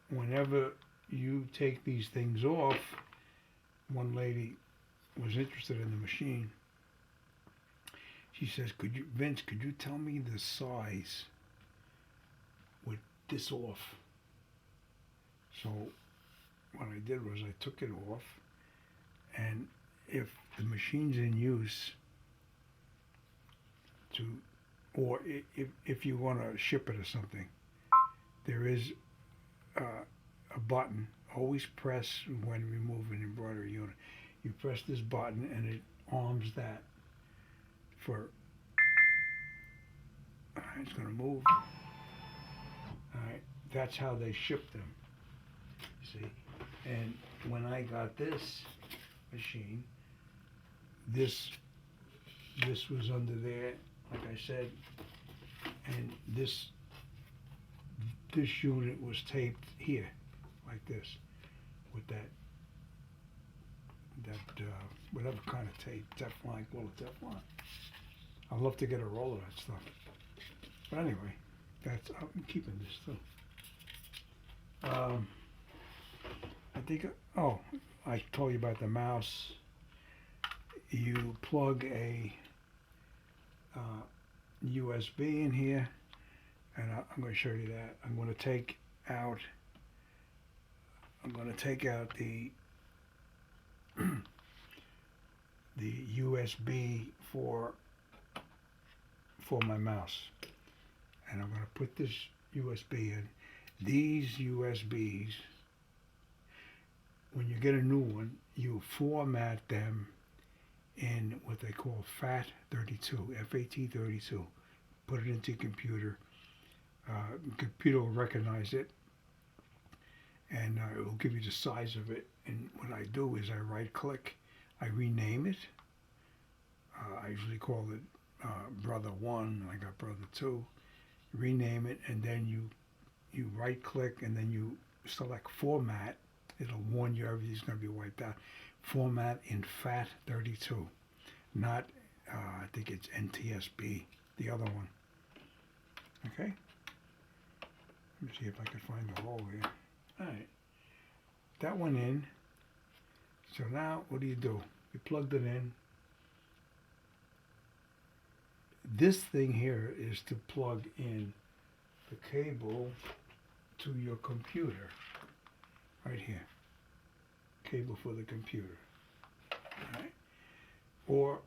whenever you take these things off, one lady was interested in the machine. She says, Vince, could you tell me the size with this off? So what I did was I took it off, and if the machine's in use to, or if you want to ship it or something, there is a button. Always press when remove an embroidery unit. You press this button and it arms that for, it's going to move. Alright, that's how they ship them, see. And when I got this machine, this was under there, like I said, and this unit was taped here, like this, with that whatever kind of tape, Teflon, call it Teflon. I'd love to get a roll of that stuff. But anyway, I'm keeping this too. I think, oh, I told you about the mouse. You plug a USB in here, and I'm going to show you that. I'm going to take out the USB for my mouse, and I'm going to put this USB in. These USBs, when you get a new one, you format them in what they call FAT32, FAT32. Put it into your computer. Computer will recognize it, and it will give you the size of it. And what I do is I right click, I rename it. I usually call it Brother 1, I got Brother 2. Rename it, and then you right click, and then you select format. It'll warn you everything's going to be wiped out. Format in FAT32, not I think it's NTSB, the other one. Okay, let me see if I can find the hole here. Alright, that one in. So now what do? You plugged it in. This thing here is to plug in the cable to your computer. Right here. Cable for the computer. Alright. Or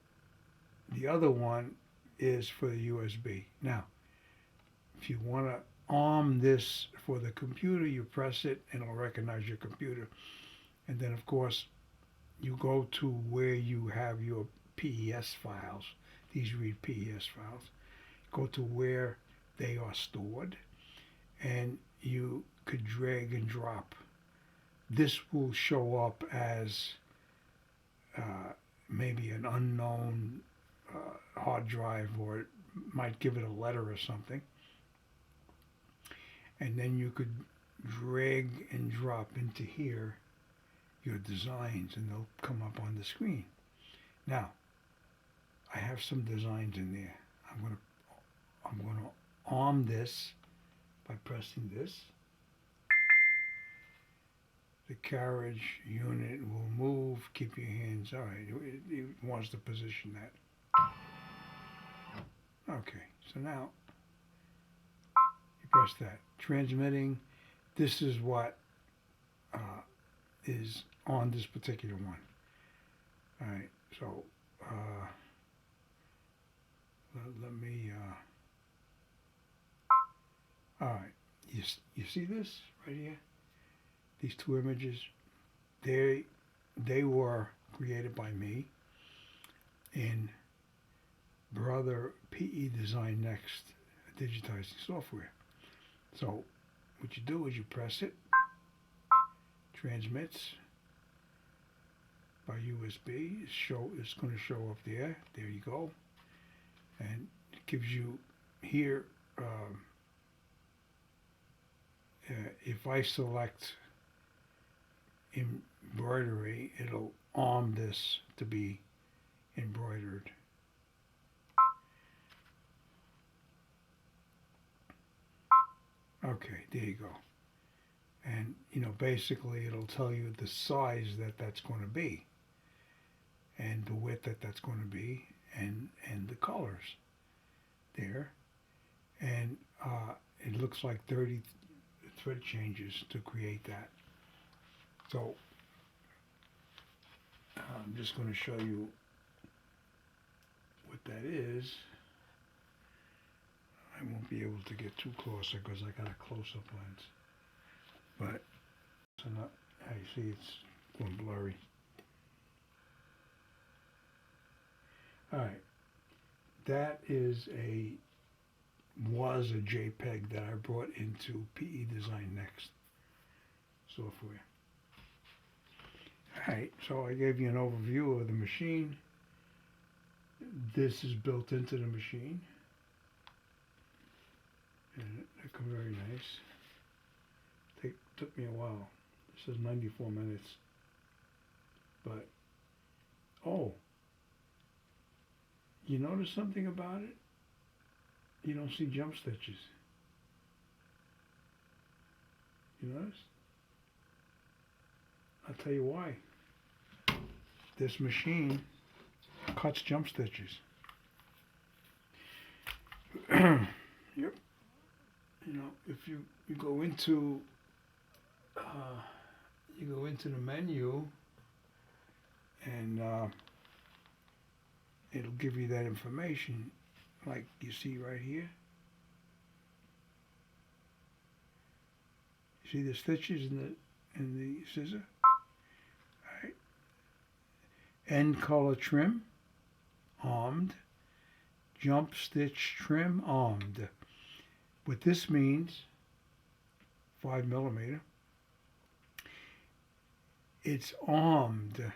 the other one is for the USB. Now, if you want to arm this for the computer, you press it and it'll recognize your computer. And then of course you go to where you have your PES files. These read PES files. Go to where they are stored, and you could drag and drop. This will show up as maybe an unknown hard drive, or it might give it a letter or something. And then you could drag and drop into here your designs, and they'll come up on the screen. Now, I have some designs in there. I'm gonna arm this by pressing this. The carriage unit will move. Keep your hands. All right, it wants to position that. Okay, so now you press that. Transmitting. This is what is on this particular one. All right, so let me. All right, you see this right here? These two images, they were created by me in Brother PE Design Next digitizing software. So what you do is you press it, transmits by USB. It's going to show up there. There you go, and it gives you here. If I select embroidery, it'll arm this to be embroidered. Okay, there you go. And, basically it'll tell you the size that's going to be, and the width that's going to be, and the colors there. And it looks like 30 thread changes to create that. So I'm just going to show you what that is. I won't be able to get too closer because I got a close-up lens. But so not, I see it's going blurry. All right, that was a JPEG that I brought into PE Design Next software. All right, so I gave you an overview of the machine. This is built into the machine, and it comes very nice. Took me a while. It says 94 minutes, but oh, you notice something about it? You don't see jump stitches. You notice? I'll tell you why. This machine cuts jump stitches. Yep. If you go into the menu, and it'll give you that information, like you see right here. You see the stitches in the scissor? All right. End color trim, armed. Jump stitch trim, armed. What this means, 5mm, it's armed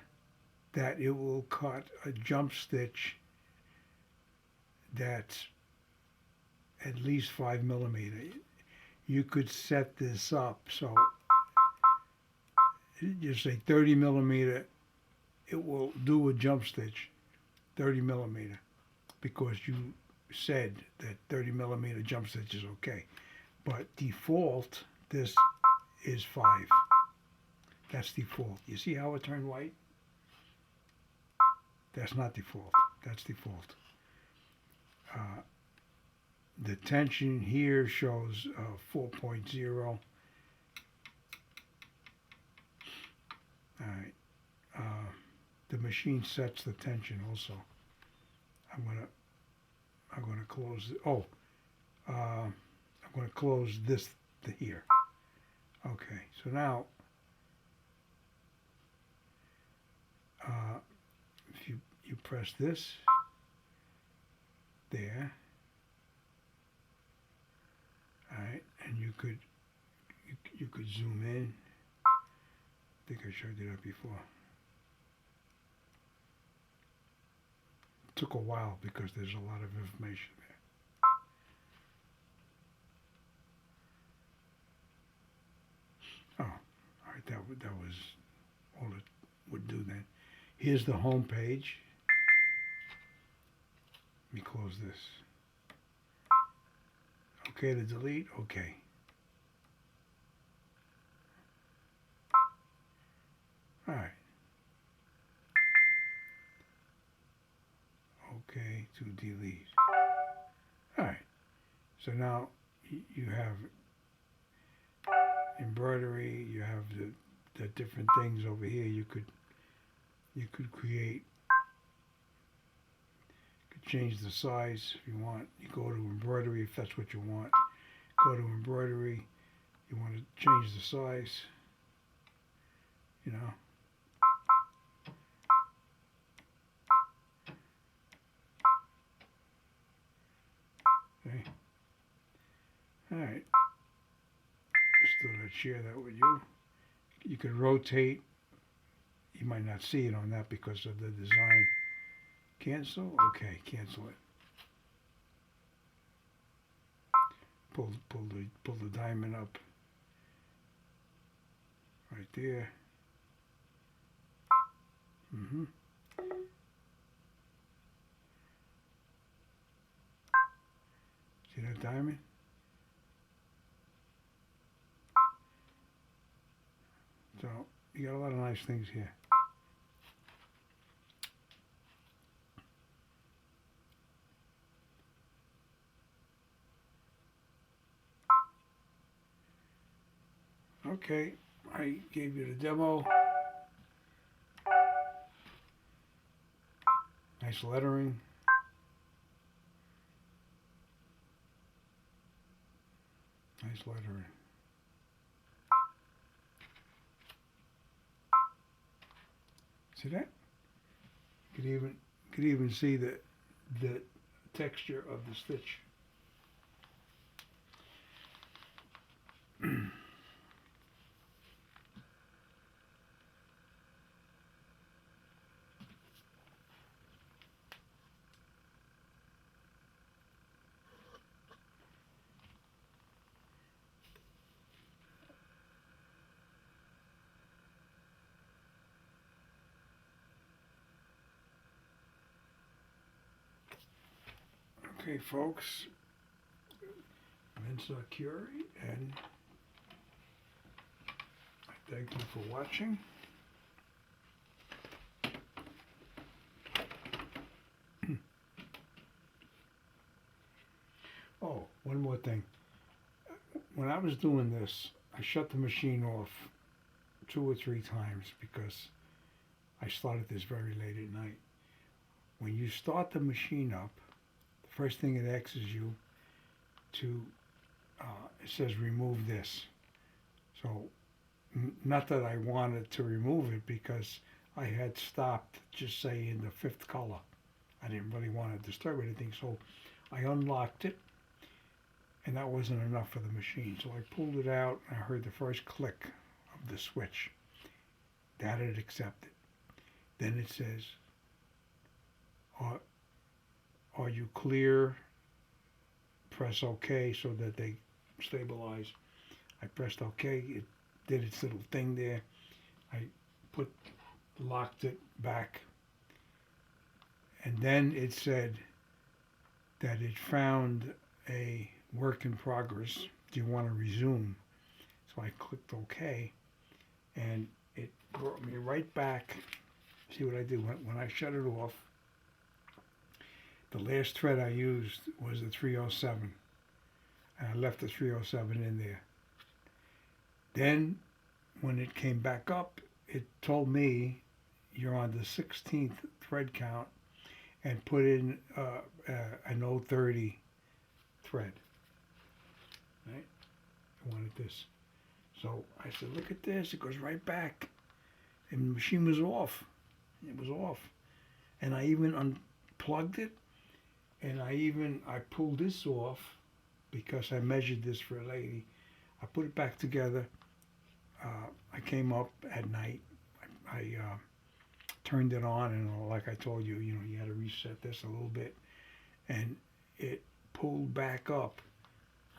that it will cut a jump stitch that's at least 5mm. You could set this up so you say 30mm, it will do a jump stitch 30mm because you said that 30mm jump stitch is okay. But default, this is 5. That's default. You see how it turned white? That's not default. That's default. The tension here shows 4.0. All right. The machine sets the tension also. I'm gonna close it. I'm gonna close this to here. Okay. So now, if you press this there, all right, and you could zoom in. I think I showed you that before. It took a while because there's a lot of information there. Oh, all right, that was all it would do then. Here's the home page. Let me close this. Okay to delete? Okay. All right. Okay to delete. All right. So now you have embroidery. You have the different things over here. You could create. Change the size if you want. You go to embroidery if that's what you want. Go to embroidery. You want to change the size. Okay. All right. Just thought I'd share that with you. You can rotate. You might not see it on that because of the design. Cancel? Okay, cancel it. Pull the diamond up right there. See that diamond? So you got a lot of nice things here. Okay, I gave you the demo. Nice lettering. Nice lettering. See that? You could even see the texture of the stitch. Okay, folks, Vince Curie, and I thank you for watching. Oh, one more thing. When I was doing this, I shut the machine off 2 or 3 times because I started this very late at night. When you start the machine up, the first thing it asks you to, it says remove this. So, not that I wanted to remove it because I had stopped, just say, in the 5th color. I didn't really want to disturb anything, so I unlocked it, and that wasn't enough for the machine. So I pulled it out, and I heard the first click of the switch. That it accepted. Then it says, are you clear? Press OK so that they stabilize. I pressed OK. It did its little thing there. I locked it back. And then it said that it found a work in progress. Do you want to resume? So I clicked OK. And it brought me right back. See what I did? When I shut it off, the last thread I used was the 307. And I left the 307 in there. Then, when it came back up, it told me you're on the 16th thread count and put in an 030 thread. Right? I wanted this. So I said, look at this. It goes right back. And the machine was off. It was off. And I even unplugged it. And I pulled this off because I measured this for a lady. I put it back together. I came up at night. I turned it on, and like I told you, you had to reset this a little bit, and it pulled back up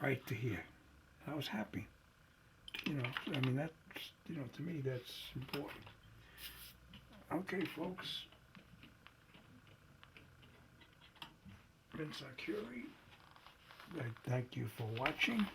right to here. I was happy. I mean, that's, to me, that's important. Okay, folks. Vince Curie, I thank you for watching.